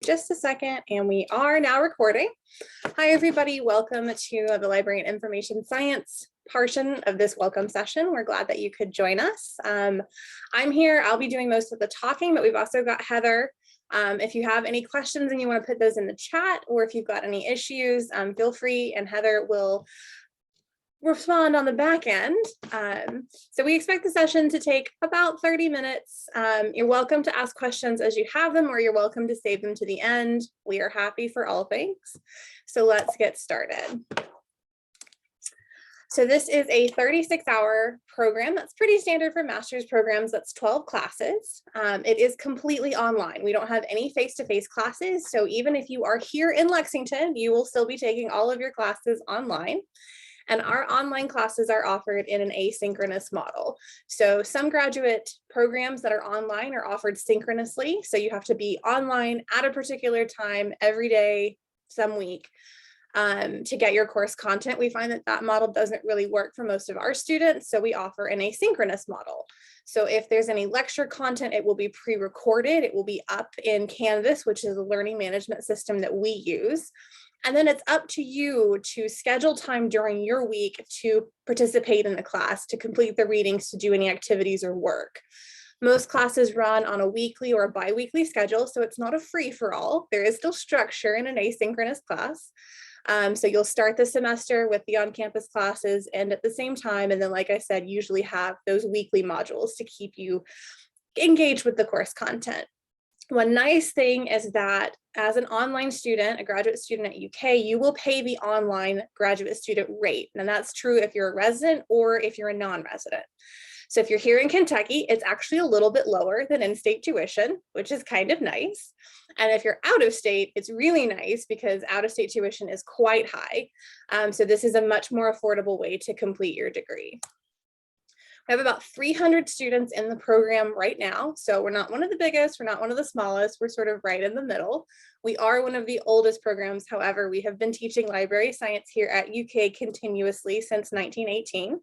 just a second, and we are now recording. Hi, everybody. Welcome to the Library and Information Science portion of this welcome session. We're glad that you could join us. I'm here. I'll be doing most of the talking, but we've also got Heather. If you have any questions and you want to put those in the chat, or if you've got any issues, feel free, and Heather will respond on the back end. So we expect the session to take about 30 minutes. You're welcome to ask questions as you have them, or you're welcome to save them to the end. We are happy for all things. So let's get started. So this is a 36-hour program. That's pretty standard for master's programs. That's 12 classes. It is completely online. We don't have any face-to-face classes. So even if you are here in Lexington, you will still be taking all of your classes online. And our online classes are offered in an asynchronous model. So some graduate programs that are online are offered synchronously. So you have to be online at a particular time every day, some week, to get your course content. We find that that model doesn't really work for most of our students. So we offer an asynchronous model. So if there's any lecture content, it will be pre-recorded. It will be up in Canvas, which is a learning management system that we use. And then it's up to you to schedule time during your week to participate in the class, to complete the readings, to do any activities or work. Most classes run on a weekly or a bi-weekly schedule, so it's not a free-for-all. There is still structure in an asynchronous class. So you'll start the semester with the on-campus classes and at the same time, and then like I said, usually have those weekly modules to keep you engaged with the course content. One nice thing is that as an online student, a graduate student at UK, you will pay the online graduate student rate. And that's true if you're a resident or if you're a non-resident. So if you're here in Kentucky, it's actually a little bit lower than in-state tuition, which is kind of nice. And if you're out of state, it's really nice because out-of-state tuition is quite high. So this is a much more affordable way to complete your degree. We have about 300 students in the program right now. So we're not one of the biggest, we're not one of the smallest, we're sort of right in the middle. We are one of the oldest programs. However, we have been teaching library science here at UK continuously since 1918.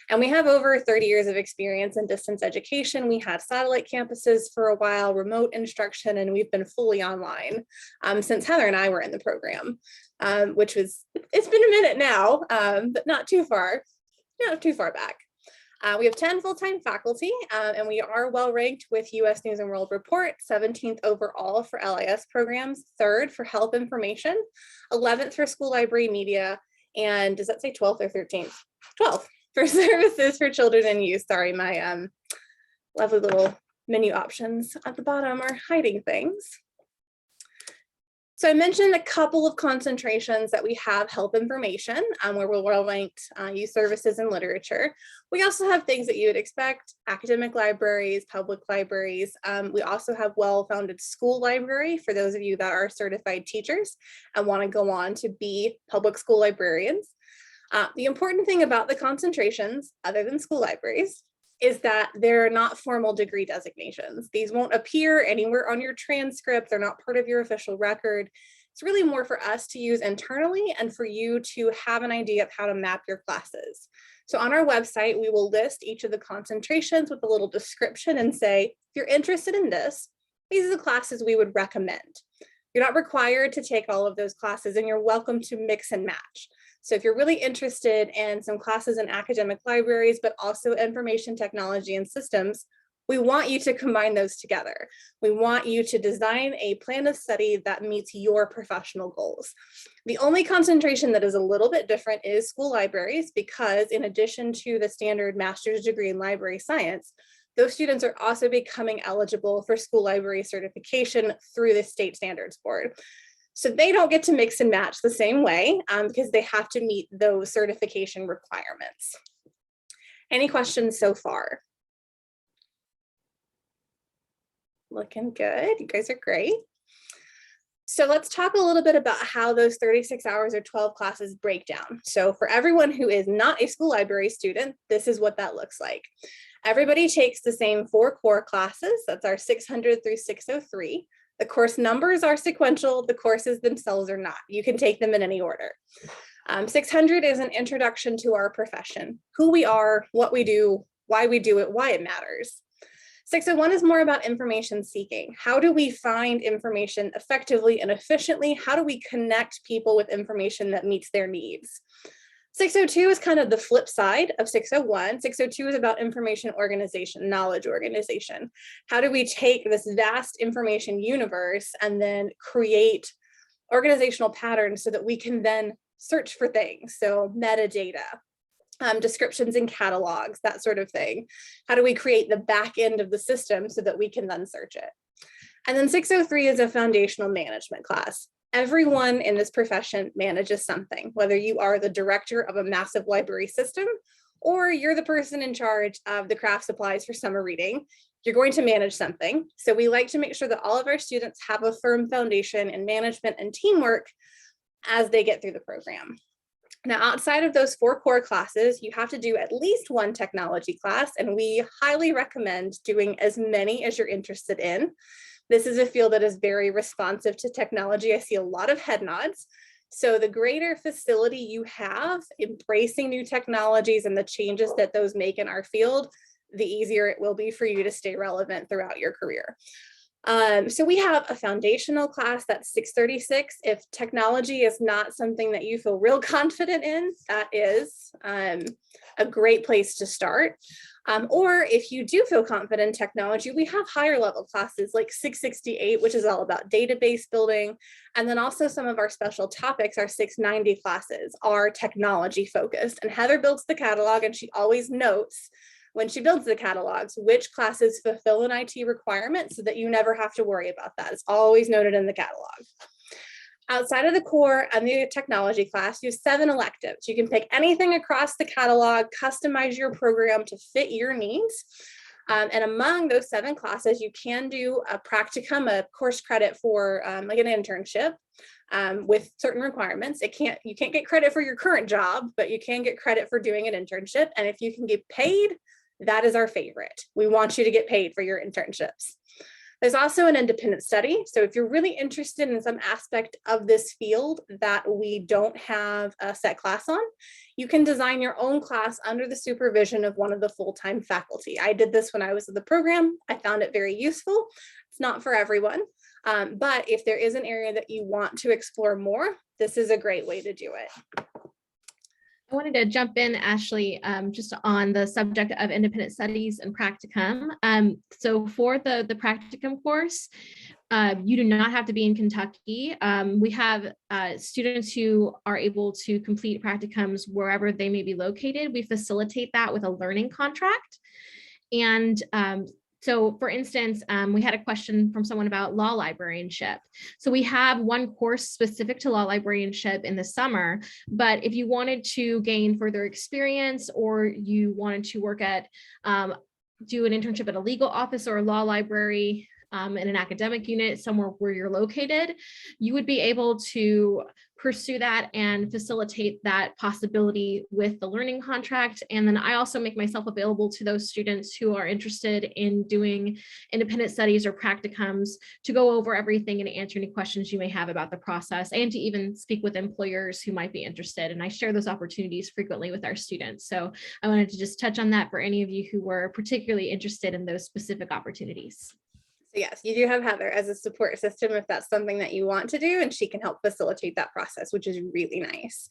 And we have over 30 years of experience in distance education. We had satellite campuses for a while, remote instruction, and we've been fully online since Heather and I were in the program, which was, it's been a minute now, but not too far back. We have 10 full-time faculty, and we are well ranked with US News and World Report, 17th overall for LIS programs, 3rd for health information, 11th for school library media, and does that say 12th or 13th? 12th for services for children and youth. Sorry, my lovely little menu options at the bottom are hiding things. So I mentioned a couple of concentrations that we have: health information, where we're well ranked, youth services and literature. We also have things that you would expect: academic libraries, public libraries. We also have well-founded school library for those of you that are certified teachers and want to go on to be public school librarians. The important thing about the concentrations, other than school libraries, is that they're not formal degree designations. These won't appear anywhere on your transcript. They're not part of your official record. It's really more for us to use internally and for you to have an idea of how to map your classes. So on our website, we will list each of the concentrations with a little description and say, if you're interested in this, these are the classes we would recommend. You're not required to take all of those classes, and you're welcome to mix and match. So if you're really interested in some classes in academic libraries, but also information technology and systems, we want you to combine those together. We want you to design a plan of study that meets your professional goals. The only concentration that is a little bit different is school libraries, because in addition to the standard master's degree in library science, those students are also becoming eligible for school library certification through the State Standards Board. So they don't get to mix and match the same way because they have to meet those certification requirements. Any questions so far? Looking good. You guys are great. So let's talk a little bit about how those 36 hours or 12 classes break down. So for everyone who is not a school library student, this is what that looks like. Everybody takes the same 4 core classes. That's our 600 through 603. The course numbers are sequential. The courses themselves are not. You can take them in any order. 600 is an introduction to our profession, who we are, what we do, why we do it, why it matters. 601 is more about information seeking. How do we find information effectively and efficiently? How do we connect people with information that meets their needs? 602 is kind of the flip side of 601. 602 is about information organization, knowledge organization. How do we take this vast information universe and then create organizational patterns so that we can then search for things? So metadata, descriptions in catalogs, that sort of thing. How do we create the back end of the system so that we can then search it? And then 603 is a foundational management class. Everyone in this profession manages something, whether you are the director of a massive library system or you're the person in charge of the craft supplies for summer reading, you're going to manage something. So we like to make sure that all of our students have a firm foundation in management and teamwork as they get through the program. Now, outside of those 4 core classes, you have to do at least 1 technology class, and we highly recommend doing as many as you're interested in. This is a field that is very responsive to technology. I see a lot of head nods. So the greater facility you have embracing new technologies and the changes that those make in our field, the easier it will be for you to stay relevant throughout your career. So we have a foundational class that's 636. If technology is not something that you feel real confident in, that is a great place to start. Or if you do feel confident in technology, we have higher level classes like 668, which is all about database building. And then also some of our special topics, our 690 classes are technology focused. And Heather builds the catalog and she always notes when she builds the catalogs, which classes fulfill an IT requirement so that you never have to worry about that. It's always noted in the catalog. Outside of the core and the technology class, you have 7 electives. You can pick anything across the catalog, customize your program to fit your needs. And among those 7 classes, you can do a practicum, a course credit for like an internship with certain requirements. You can't get credit for your current job, but you can get credit for doing an internship. And if you can get paid, that is our favorite. We want you to get paid for your internships. There's also an independent study. So if you're really interested in some aspect of this field that we don't have a set class on, you can design your own class under the supervision of one of the full-time faculty. I did this when I was in the program. I found it very useful. It's not for everyone, but if there is an area that you want to explore more, this is a great way to do it. I wanted to jump in, Ashley, just on the subject of independent studies and practicum. So for the practicum course, you do not have to be in Kentucky. We have students who are able to complete practicums wherever they may be located. We facilitate that with a learning contract. And so for instance, we had a question from someone about law librarianship. So we have one course specific to law librarianship in the summer, but if you wanted to gain further experience or you wanted to work at, do an internship at a legal office or a law library in an academic unit somewhere where you're located, you would be able to pursue that and facilitate that possibility with the learning contract. And then I also make myself available to those students who are interested in doing independent studies or practicums to go over everything and answer any questions you may have about the process and to even speak with employers who might be interested. And I share those opportunities frequently with our students. So I wanted to just touch on that for any of you who were particularly interested in those specific opportunities. So yes, you do have Heather as a support system if that's something that you want to do, and she can help facilitate that process, which is really nice.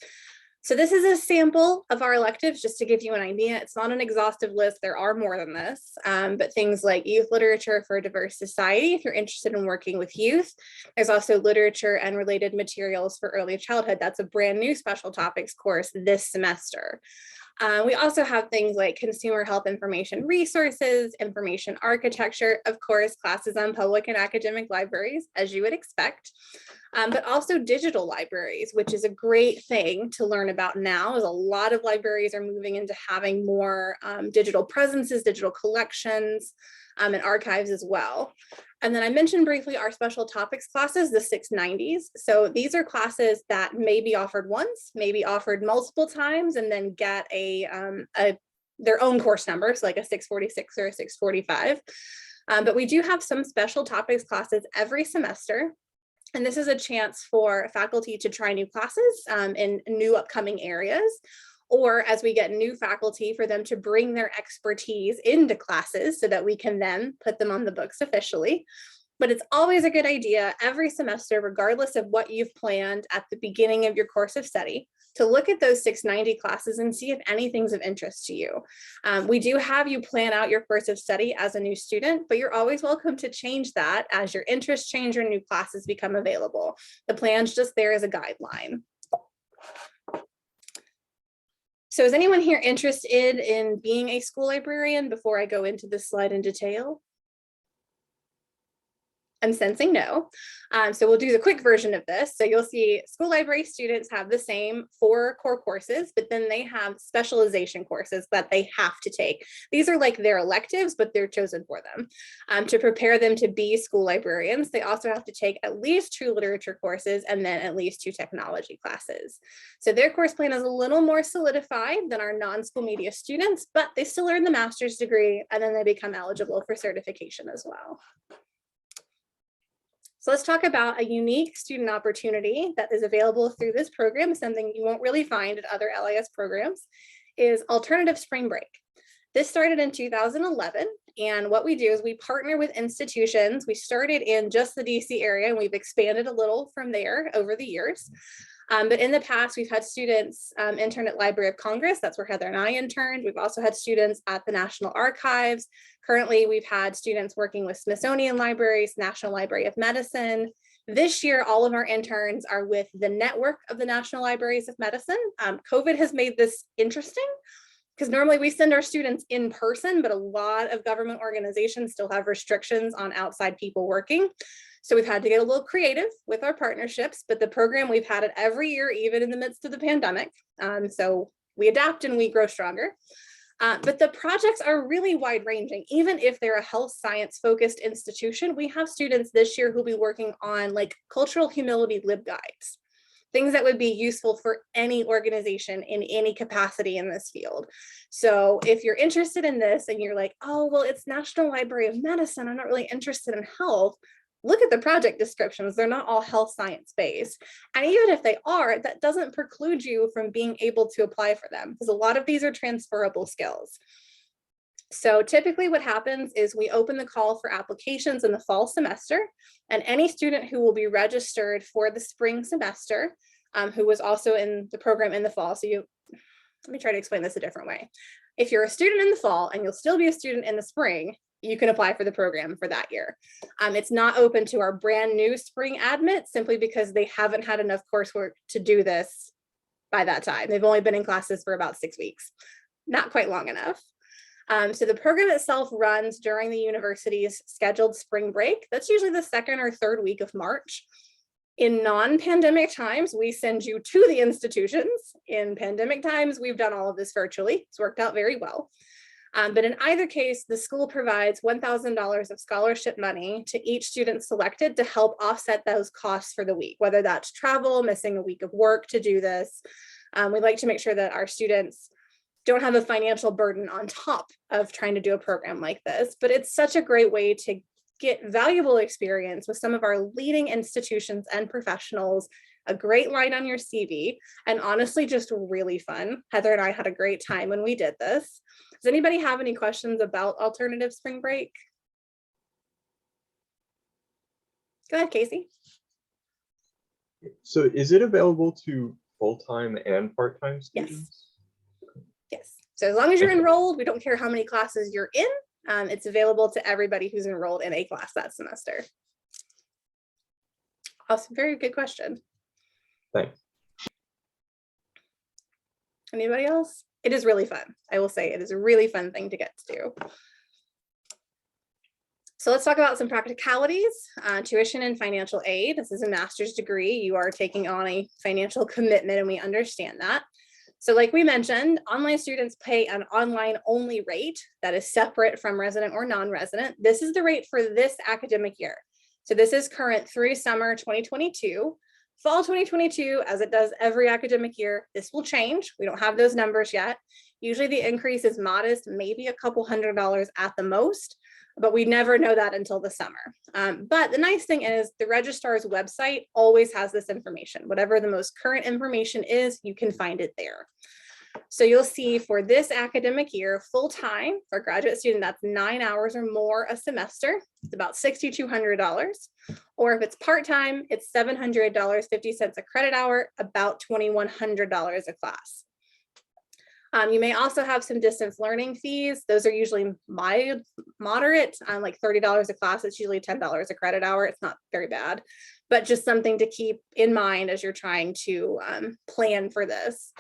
So this is a sample of our electives, just to give you an idea. It's not an exhaustive list. There are more than this, but things like youth literature for a diverse society, if you're interested in working with youth. There's also literature and related materials for early childhood. That's a brand new special topics course this semester. We also have things like consumer health information resources, information architecture, of course, classes on public and academic libraries, as you would expect, but also digital libraries, which is a great thing to learn about now, as a lot of libraries are moving into having more digital presences, digital collections, and archives as well. And then I mentioned briefly our special topics classes, the 690s. So these are classes that may be offered once, maybe offered multiple times, and then get their own course number, so like a 646 or a 645. But we do have some special topics classes every semester. And this is a chance for faculty to try new classes in new upcoming areas, or as we get new faculty, for them to bring their expertise into classes so that we can then put them on the books officially. But it's always a good idea every semester, regardless of what you've planned at the beginning of your course of study, to look at those 690 classes and see if anything's of interest to you. We do have you plan out your course of study as a new student, but you're always welcome to change that as your interests change or new classes become available. The plan's just there as a guideline. So is anyone here interested in being a school librarian before I go into this slide in detail? I'm sensing no. So we'll do the quick version of this. So you'll see school library students have the same 4 core courses, but then they have specialization courses that they have to take. These are like their electives, but they're chosen for them. To prepare them to be school librarians, they also have to take at least 2 literature courses and then at least 2 technology classes. So their course plan is a little more solidified than our non-school media students, but they still earn the master's degree and then they become eligible for certification as well. So let's talk about a unique student opportunity that is available through this program, something you won't really find at other LIS programs, is alternative spring break. This started in 2011, and what we do is we partner with institutions. We started in just the DC area, and we've expanded a little from there over the years. But in the past, we've had students intern at Library of Congress. That's where Heather and I interned. We've also had students at the National Archives. Currently, we've had students working with Smithsonian Libraries, National Library of Medicine. This year, all of our interns are with the network of the National Libraries of Medicine. COVID has made this interesting because normally we send our students in person, but a lot of government organizations still have restrictions on outside people working. So we've had to get a little creative with our partnerships, but the program, we've had it every year, even in the midst of the pandemic. So we adapt and we grow stronger. But the projects are really wide ranging. Even if they're a health science focused institution, we have students this year who'll be working on like cultural humility LibGuides, things that would be useful for any organization in any capacity in this field. So if you're interested in this and you're like, oh, well, it's National Library of Medicine, I'm not really interested in health, look at the project descriptions. They're not all health science based. And even if they are, that doesn't preclude you from being able to apply for them because a lot of these are transferable skills. So typically what happens is we open the call for applications in the fall semester, and any student who will be registered for the spring semester, who was also in the program in the fall. So let me try to explain this a different way. If you're a student in the fall and you'll still be a student in the spring, you can apply for the program for that year. It's not open to our brand new spring admits simply because they haven't had enough coursework to do this by that time. They've only been in classes for about 6 weeks, not quite long enough. So the program itself runs during the university's scheduled spring break. That's usually the 2nd or 3rd week of March. In non-pandemic times, we send you to the institutions. In pandemic times, we've done all of this virtually. It's worked out very well. But in either case, the school provides $1,000 of scholarship money to each student selected to help offset those costs for the week, whether that's travel, missing a week of work to do this. We like to make sure that our students don't have a financial burden on top of trying to do a program like this, but it's such a great way to get valuable experience with some of our leading institutions and professionals, a great line on your CV, and honestly, just really fun. Heather and I had a great time when we did this. Does anybody have any questions about alternative spring break? Go ahead, Casey. So is it available to full-time and part-time students? Yes. So as long as you're enrolled, we don't care how many classes you're in. It's available to everybody who's enrolled in a class that semester. Awesome. Very good question. Thanks. Anybody else? It is really fun. I will say it is a really fun thing to get to do. So let's talk about some practicalities. Tuition and financial aid. This is a master's degree. You are taking on a financial commitment, and we understand that. So like we mentioned, online students pay an online only rate that is separate from resident or non-resident. This is the rate for this academic year. So this is current through summer 2022. Fall 2022, as it does every academic year, this will change. We don't have those numbers yet. Usually the increase is modest, maybe a couple $100 at the most, but we never know that until the summer. But the nice thing is the registrar's website always has this information. Whatever the most current information is, you can find it there. So you'll see for this academic year, full-time for a graduate student, that's 9 hours or more a semester. It's about $6,200. Or if it's part-time, it's $700.50 a credit hour, about $2,100 a class. You may also have some distance learning fees. Those are usually moderate, like $30 a class. It's usually $10 a credit hour. It's not very bad, but just something to keep in mind as you're trying to plan for this.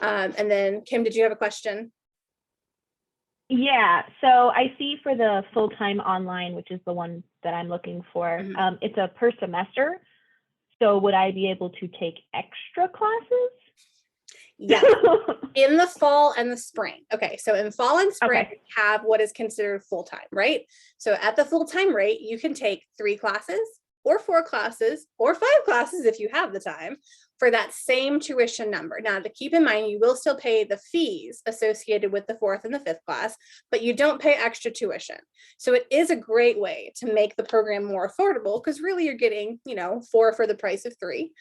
And then Kim, did you have a question? Yeah, so I see for the full-time online, which is the one that I'm looking for, it's a per semester. So would I be able to take extra classes? Yes, in the fall and the spring. Okay, so in fall and spring, Okay. we have what is considered full-time, right? So at the full-time rate, you can take 3 classes or 4 classes or 5 classes if you have the time for that same tuition number. Now, to keep in mind, you will still pay the fees associated with the 4th and the 5th class, but you don't pay extra tuition. So it is a great way to make the program more affordable because really you're getting, 4 for the price of 3.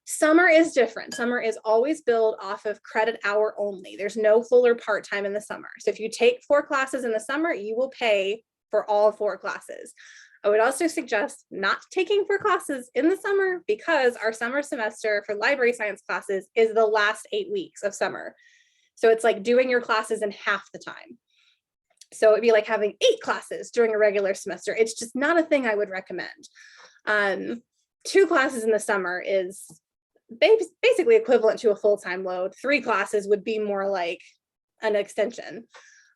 Summer is different. Summer is always billed off of credit hour only. There's no full or part-time in the summer. So if you take 4 classes in the summer, you will pay for all 4 classes. I would also suggest not taking 4 classes in the summer because our summer semester for library science classes is the last 8 weeks of summer. So it's like doing your classes in half the time. So it'd be like having 8 classes during a regular semester. It's just not a thing I would recommend. 2 classes in the summer is basically equivalent to a full-time load. 3 classes would be more like an extension.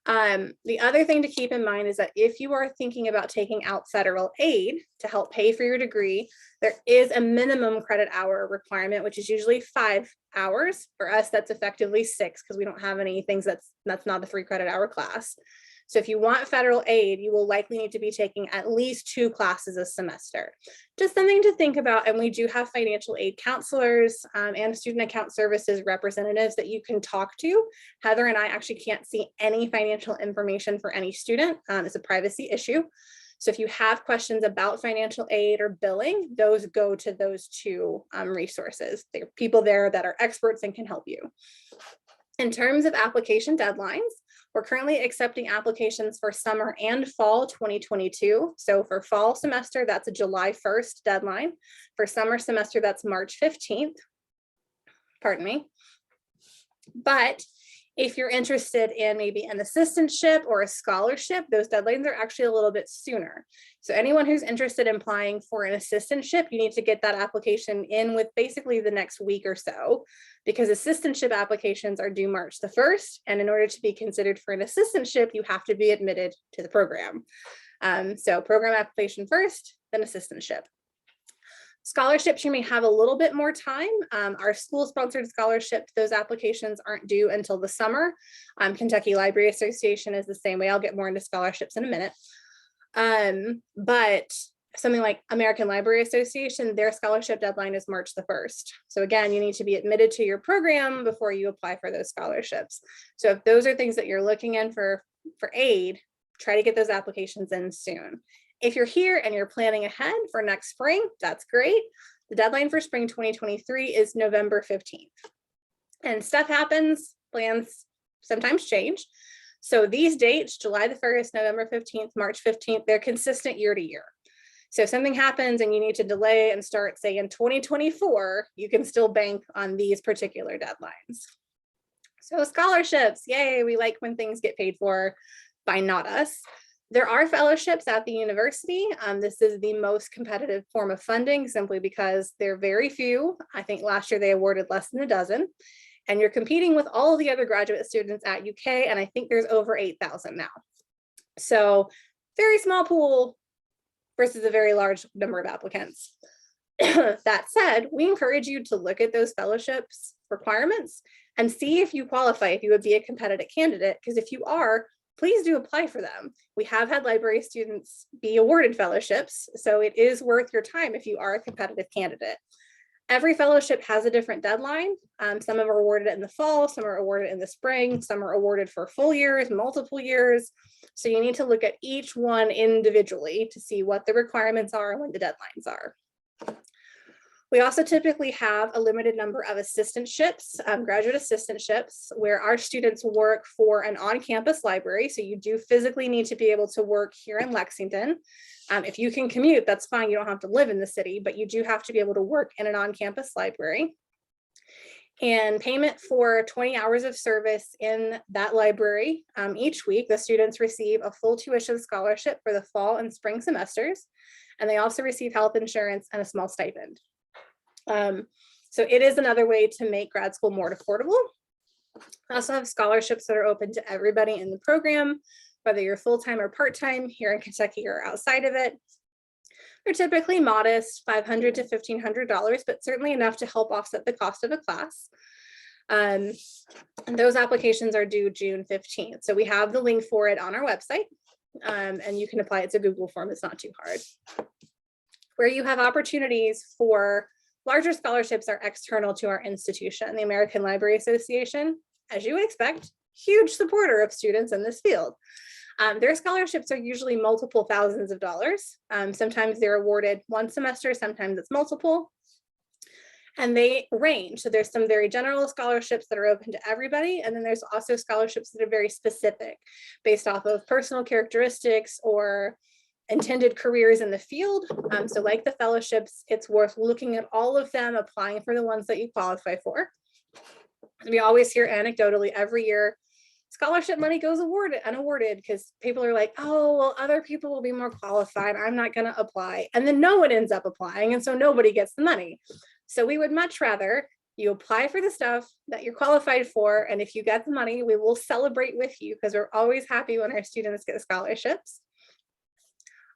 The other thing to keep in mind is that if you are thinking about taking out federal aid to help pay for your degree, there is a minimum credit hour requirement, which is usually 5 hours. For us, that's effectively 6 because we don't have any things that's not a 3 credit hour class. So if you want federal aid, you will likely need to be taking at least 2 classes a semester. Just something to think about. And we do have financial aid counselors and student account services representatives that you can talk to. Heather and I actually can't see any financial information for any student. It's a privacy issue. So if you have questions about financial aid or billing, those go to those 2 resources. There are people there that are experts and can help you. In terms of application deadlines, we're currently accepting applications for summer and fall 2022. So for fall semester, that's a July 1st deadline. For summer semester, that's March 15th. Pardon me. But if you're interested in maybe an assistantship or a scholarship, those deadlines are actually a little bit sooner. So anyone who's interested in applying for an assistantship, you need to get that application in with basically the next week or so, because assistantship applications are due March the 1st. And in order to be considered for an assistantship, you have to be admitted to the program. So program application first, then assistantship. Scholarships, you may have a little bit more time. Our school-sponsored scholarships, those applications aren't due until the summer. Kentucky Library Association is the same way. I'll get more into scholarships in a minute. But something like American Library Association, their scholarship deadline is March the 1st. So again, you need to be admitted to your program before you apply for those scholarships. So if those are things that you're looking in for aid, try to get those applications in soon. If you're here and you're planning ahead for next spring, that's great. The deadline for spring 2023 is November 15th. And stuff happens, plans sometimes change. So these dates, July the 1st, November 15th, March 15th, they're consistent year to year. So if something happens and you need to delay and start, say, in 2024, you can still bank on these particular deadlines. So scholarships, yay, we like when things get paid for by not us. There are fellowships at the university. This is the most competitive form of funding simply because they're very few. I think last year they awarded less than a dozen. And you're competing with all of the other graduate students at UK, and I think there's over 8,000 now. So very small pool versus a very large number of applicants. That said, we encourage you to look at those fellowships requirements and see if you qualify, if you would be a competitive candidate, because if you are, please do apply for them. We have had library students be awarded fellowships, so it is worth your time if you are a competitive candidate. Every fellowship has a different deadline. Some are awarded in the fall, some are awarded in the spring, some are awarded for full years, multiple years. So you need to look at each one individually to see what the requirements are and when the deadlines are. We also typically have a limited number of assistantships, graduate assistantships, where our students work for an on-campus library. So you do physically need to be able to work here in Lexington. If you can commute, that's fine. You don't have to live in the city, but you do have to be able to work in an on-campus library. And payment for 20 hours of service in that library each week, the students receive a full tuition scholarship for the fall and spring semesters. And they also receive health insurance and a small stipend. So it is another way to make grad school more affordable. I also have scholarships that are open to everybody in the program, whether you're full-time or part-time here in Kentucky or outside of it. They're typically modest, $500 to $1,500, but certainly enough to help offset the cost of a class. And those applications are due June 15th. So we have the link for it on our website, and you can apply. It's a Google form. It's not too hard. Where you have opportunities for larger scholarships are external to our institution. The American Library Association, as you would expect, huge supporter of students in this field. Their scholarships are usually multiple thousands of dollars. Sometimes they're awarded one semester, sometimes it's multiple. And they range. So there's some very general scholarships that are open to everybody. And then there's also scholarships that are very specific based off of personal characteristics or intended careers in the field. So like the fellowships, it's worth looking at all of them, applying for the ones that you qualify for. We always hear anecdotally every year, scholarship money goes unawarded because people are like, oh, well, other people will be more qualified. I'm not going to apply. And then no one ends up applying. And so nobody gets the money. So we would much rather you apply for the stuff that you're qualified for. And if you get the money, we will celebrate with you because we're always happy when our students get scholarships.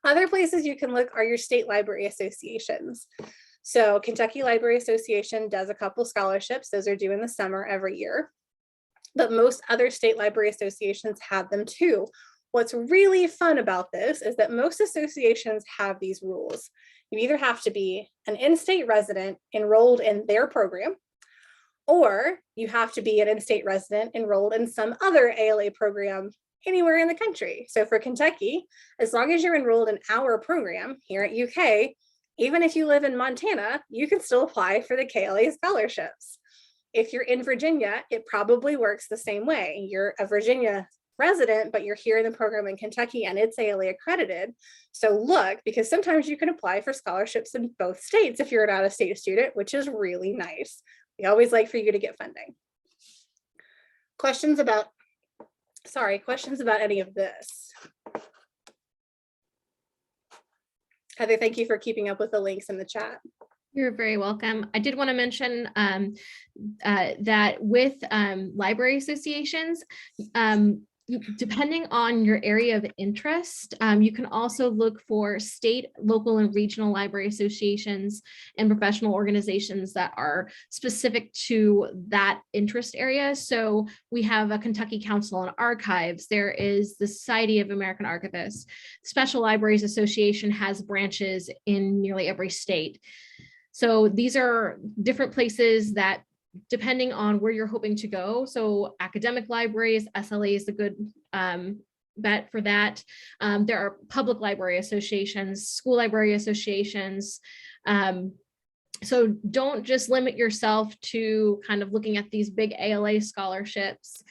Other places you can look are your state library associations. So Kentucky Library Association does a couple scholarships. Those are due in the summer every year. But most other state library associations have them too. What's really fun about this is that most associations have these rules. You either have to be an in-state resident enrolled in their program, or you have to be an in-state resident enrolled in some other ALA program anywhere in the country. So for Kentucky, as long as you're enrolled in our program here at UK, even if you live in Montana, you can still apply for the KLA scholarships. If you're in Virginia, it probably works the same way. You're a Virginia resident, but you're here in the program in Kentucky and it's ALA accredited. So look, because sometimes you can apply for scholarships in both states if you're an out-of-state student, which is really nice. We always like for you to get funding. Questions about any of this? Heather, thank you for keeping up with the links in the chat. You're very welcome. I did want to mention that with library associations, depending on your area of interest, you can also look for state, local, and regional library associations and professional organizations that are specific to that interest area. So we have a Kentucky Council on Archives. There is the Society of American Archivists. Special Libraries Association has branches in nearly every state. So these are different places that, depending on where you're hoping to go. So academic libraries, SLA is a good bet for that. There are public library associations, school library associations. So don't just limit yourself to kind of looking at these big ALA scholarships.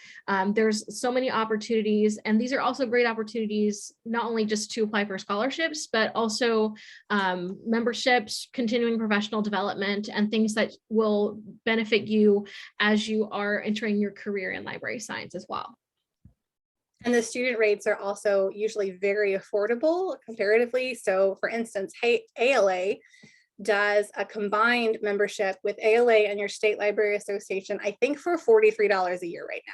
There's so many opportunities, and these are also great opportunities, not only just to apply for scholarships, but also memberships, continuing professional development, and things that will benefit you as you are entering your career in library science as well. And the student rates are also usually very affordable comparatively. So for instance, ALA does a combined membership with ALA and your state library association, I think for $43 a year right now.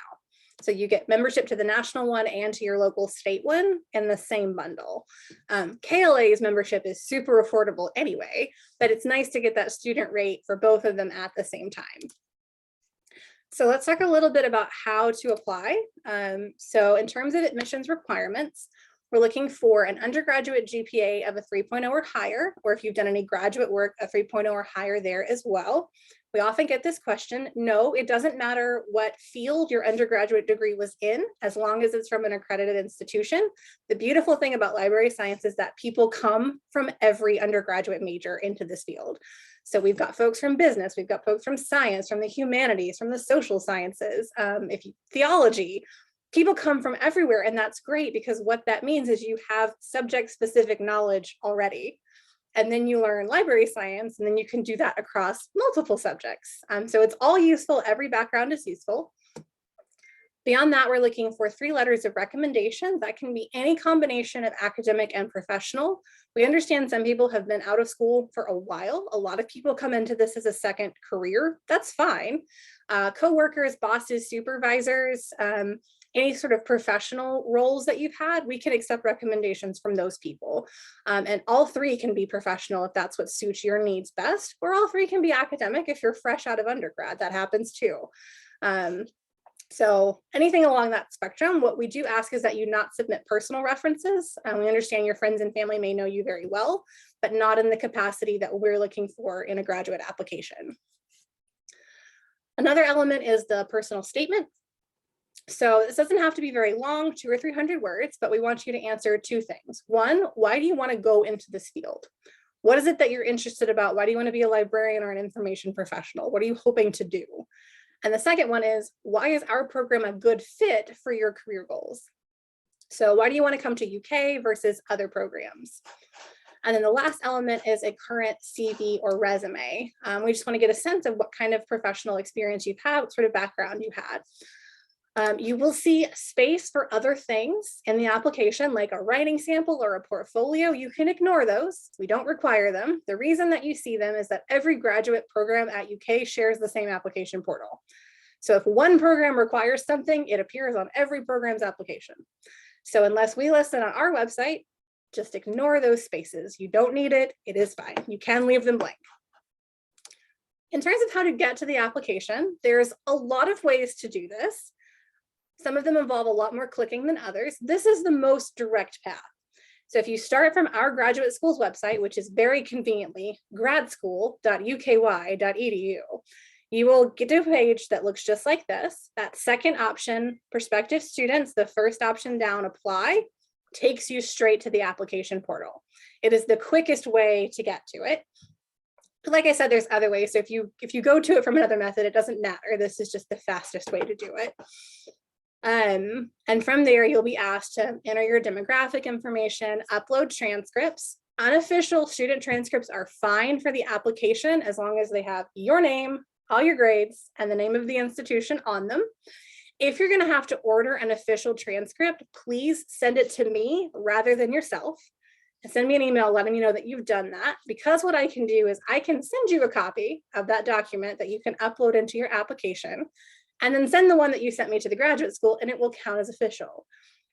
So you get membership to the national one and to your local state one in the same bundle. KLA's membership is super affordable anyway, but it's nice to get that student rate for both of them at the same time. So let's talk a little bit about how to apply. So in terms of admissions requirements, we're looking for an undergraduate GPA of a 3.0 or higher, or if you've done any graduate work, a 3.0 or higher there as well. We often get this question. No, it doesn't matter what field your undergraduate degree was in, as long as it's from an accredited institution. The beautiful thing about library science is that people come from every undergraduate major into this field. So we've got folks from business, we've got folks from science, from the humanities, from the social sciences, theology. People come from everywhere, and that's great because what that means is you have subject-specific knowledge already. And then you learn library science, and then you can do that across multiple subjects. So it's all useful. Every background is useful. Beyond that, we're looking for 3 letters of recommendation. That can be any combination of academic and professional. We understand some people have been out of school for a while. A lot of people come into this as a second career. That's fine. Co-workers, bosses, supervisors, any sort of professional roles that you've had, we can accept recommendations from those people. And all 3 can be professional if that's what suits your needs best, or all 3 can be academic if you're fresh out of undergrad. That happens too. So anything along that spectrum. What we do ask is that you not submit personal references. We understand your friends and family may know you very well, but not in the capacity that we're looking for in a graduate application. Another element is the personal statement. So this doesn't have to be very long, 200 or 300 words, but we want you to answer 2 things. 1, why do you want to go into this field? What is it that you're interested about? Why do you want to be a librarian or an information professional? What are you hoping to do? And the second one is, why is our program a good fit for your career goals? So why do you want to come to UK versus other programs? And then the last element is a current CV or resume. We just want to get a sense of what kind of professional experience you've had, what sort of background you had. You will see space for other things in the application, like a writing sample or a portfolio. You can ignore those. We don't require them. The reason that you see them is that every graduate program at UK shares the same application portal. So if one program requires something, it appears on every program's application. So unless we list it on our website, just ignore those spaces. You don't need it. It is fine. You can leave them blank. In terms of how to get to the application, there's a lot of ways to do this. Some of them involve a lot more clicking than others. This is the most direct path. So if you start from our graduate school's website, which is very conveniently gradschool.uky.edu, you will get to a page that looks just like this. That second option, prospective students, the first option down, apply, takes you straight to the application portal. It is the quickest way to get to it. But like I said, there's other ways. So if you go to it from another method, it doesn't matter. This is just the fastest way to do it. And from there, you'll be asked to enter your demographic information, upload transcripts. Unofficial student transcripts are fine for the application as long as they have your name, all your grades, and the name of the institution on them. If you're going to have to order an official transcript, please send it to me rather than yourself. And send me an email letting me know that you've done that, because what I can do is I can send you a copy of that document that you can upload into your application, and then send the one that you sent me to the graduate school, and it will count as official.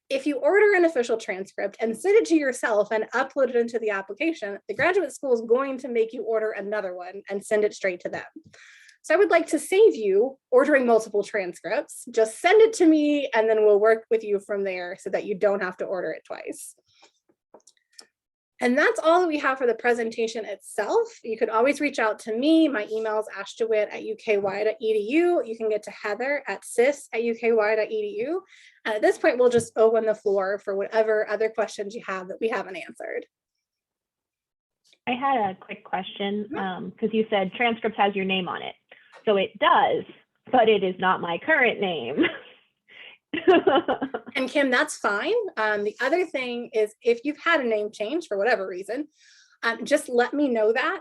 If you order an official transcript and send it to yourself and upload it into the application, the graduate school is going to make you order another one and send it straight to them. So I would like to save you ordering multiple transcripts. Just send it to me, and then we'll work with you from there so that you don't have to order it twice. And that's all that we have for the presentation itself. You could always reach out to me. My email is ashdewitt@uky.edu. You can get to Heather at sis@uky.edu. And at this point, we'll just open the floor for whatever other questions you have that we haven't answered. I had a quick question because you said transcript has your name on it. So it does, but it is not my current name. And Kim, that's fine. The other thing is, if you've had a name change for whatever reason, just let me know that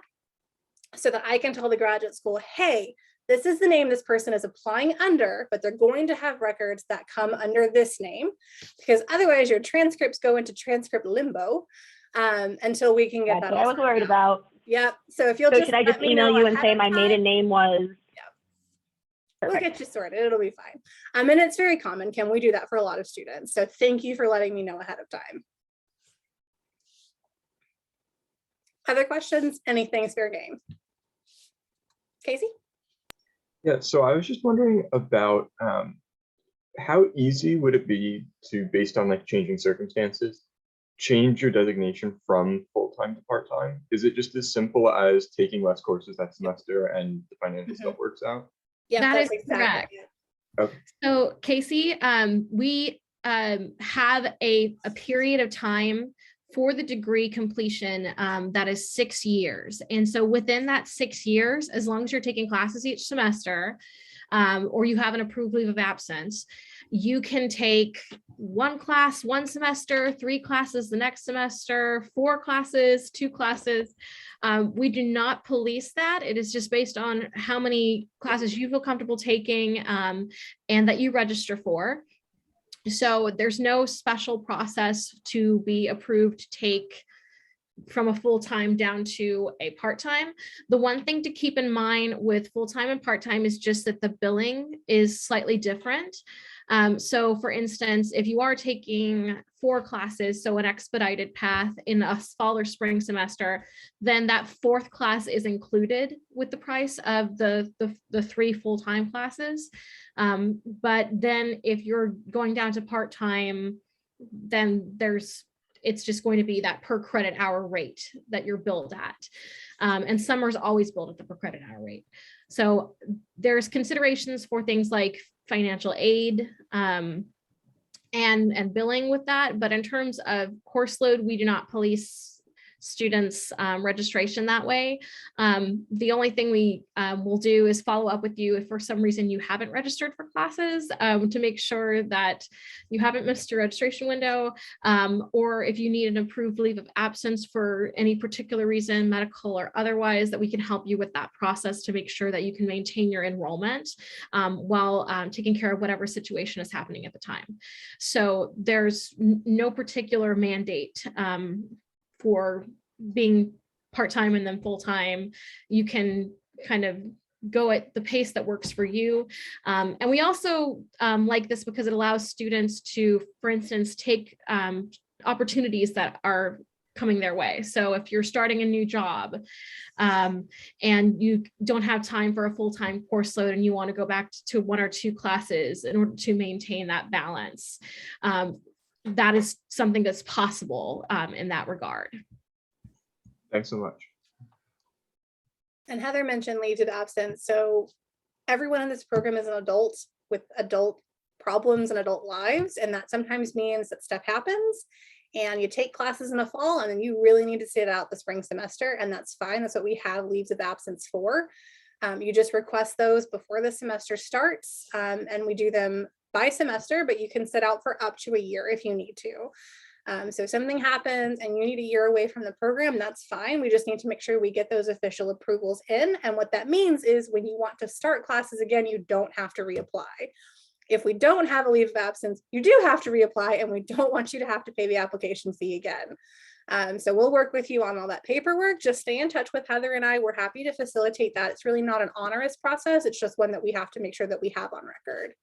so that I can tell the graduate school, hey, this is the name this person is applying under, but they're going to have records that come under this name, because otherwise your transcripts go into transcript limbo until we can get That's that. what I was worried about. Yep. So if you'll So just should I just email you and say my maiden name was? We'll get you sorted. It'll be fine. And it's very common, Kim. We do that for a lot of students. So thank you for letting me know ahead of time. Other questions? Anything's fair game. Casey? Yeah, so I was just wondering about how easy would it be to, based on like changing circumstances, change your designation from full-time to part-time? Is it just as simple as taking less courses that semester and the financial stuff works out? Yeah, That that's is exactly correct. it. Okay. So Casey, we have a period of time for the degree completion, that is 6 years. And so within that 6 years, as long as you're taking classes each semester, or you have an approved leave of absence, you can take 1 class one semester, 3 classes the next semester, 4 classes, 2 classes. We do not police that. It is just based on how many classes you feel comfortable taking, and that you register for. So there's no special process to be approved to take from a full-time down to a part-time. The one thing to keep in mind with full-time and part-time is just that the billing is slightly different. So for instance, if you are taking 4 classes, so an expedited path in a fall or spring semester, then that 4th class is included with the price of the 3 full-time classes. But then if you're going down to part-time, then it's just going to be that per credit hour rate that you're billed at. And summer's always billed at the per credit hour rate. So there's considerations for things like financial aid, and billing with that. But in terms of course load, we do not police students' registration that way. The only thing we will do is follow up with you if for some reason you haven't registered for classes, to make sure that you haven't missed your registration window, or if you need an approved leave of absence for any particular reason, medical or otherwise, that we can help you with that process to make sure that you can maintain your enrollment, while taking care of whatever situation is happening at the time. So there's no particular mandate for being part-time and then full-time. You can kind of go at the pace that works for you. And we also like this because it allows students to, for instance, take opportunities that are coming their way. So if you're starting a new job, and you don't have time for a full-time course load and you want to go back to 1 or 2 classes in order to maintain that balance, that is something that's possible in that regard. Thanks so much. And Heather mentioned leave of absence. So everyone in this program is an adult with adult problems and adult lives. And that sometimes means that stuff happens and you take classes in the fall and then you really need to sit out the spring semester, and that's fine. That's what we have leaves of absence for. You just request those before the semester starts, and we do them by semester, but you can sit out for up to a year if you need to. So if something happens and you need a year away from the program, that's fine. We just need to make sure we get those official approvals in. And what that means is when you want to start classes again, you don't have to reapply. If we don't have a leave of absence, you do have to reapply, and we don't want you to have to pay the application fee again. So we'll work with you on all that paperwork. Just stay in touch with Heather and I. We're happy to facilitate that. It's really not an onerous process. It's just one that we have to make sure that we have on record.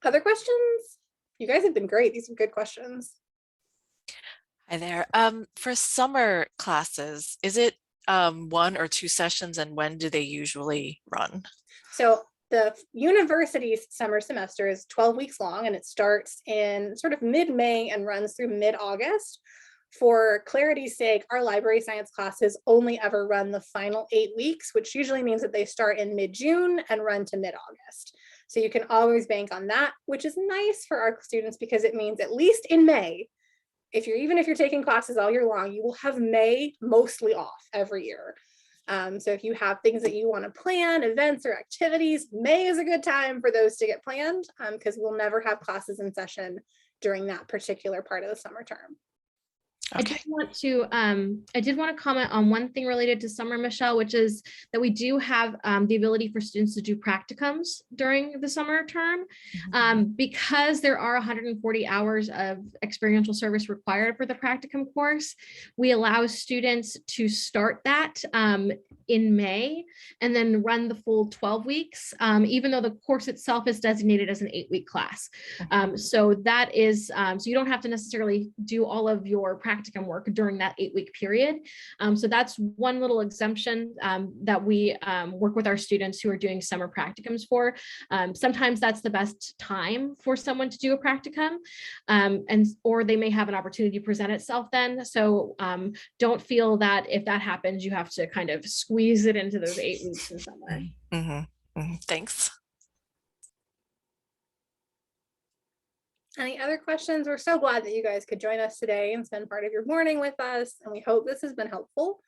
Other questions? You guys have been great. These are good questions. Hi there. For summer classes, is it 1 or 2 sessions, and when do they usually run? So the university's summer semester is 12 weeks long, and it starts in sort of mid-May and runs through mid-August. For clarity's sake, our library science classes only ever run the final 8 weeks, which usually means that they start in mid-June and run to mid-August. So you can always bank on that, which is nice for our students because it means at least in May, even if you're taking classes all year long, you will have May mostly off every year. So if you have things that you want to plan, events or activities, May is a good time for those to get planned, because we'll never have classes in session during that particular part of the summer term. Okay. I did want to comment on one thing related to summer, Michelle, which is that we do have the ability for students to do practicums during the summer term. Because there are 140 hours of experiential service required for the practicum course, we allow students to start that in May and then run the full 12 weeks, even though the course itself is designated as an 8-week class. So that is, so you don't have to necessarily do all of your practicum work during that 8-week period. So that's one little exemption that we work with our students who are doing summer practicums for. Sometimes that's the best time for someone to do a practicum, or they may have an opportunity to present itself then. So don't feel that if that happens, you have to kind of squeeze it into those 8 weeks in some way. Thanks. Any other questions? We're so glad that you guys could join us today and spend part of your morning with us, and we hope this has been helpful.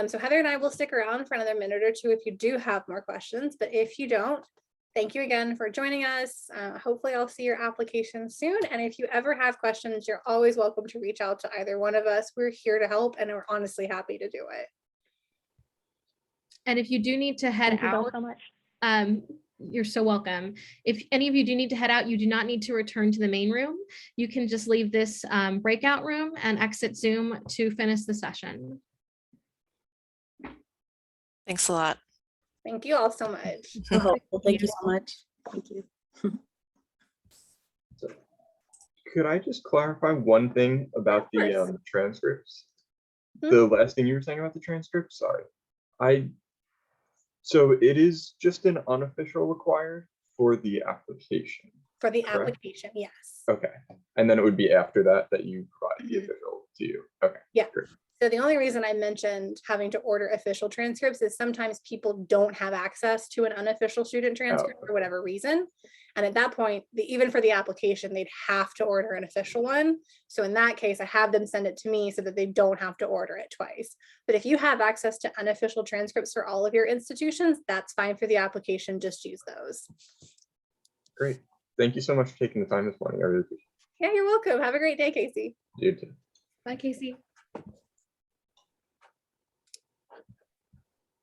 So Heather and I will stick around for another minute or two if you do have more questions, but if you don't, thank you again for joining us. Hopefully I'll see your application soon, and if you ever have questions, you're always welcome to reach out to either one of us. We're here to help, and we're honestly happy to do it. And if you do need to head Thank you both out, so much. you're so welcome. If any of you do need to head out, you do not need to return to the main room. You can just leave this breakout room and exit Zoom to finish the session. Thanks a lot. Thank you all so much. Well, thank you so much. Thank you. So, could I just clarify one thing about Of course. the transcripts? Hmm? The last thing you were saying about the transcripts, sorry. So it is just an unofficial required for the application. For the Correct. application, yes. Okay. And then it would be after that you provide the Mhm. official to you. Okay. Yeah. Great. So the only reason I mentioned having to order official transcripts is sometimes people don't have access to an unofficial student transcript for whatever reason. And at that point, even for the application, they'd have to order an official one. So in that case, I have them send it to me so that they don't have to order it twice. But if you have access to unofficial transcripts for all of your institutions, that's fine for the application. Just use those. Great. Thank you so much for taking the time this morning. I really appreciate Yeah, you're welcome. Have a great day, Casey. it. You too. Bye, Casey.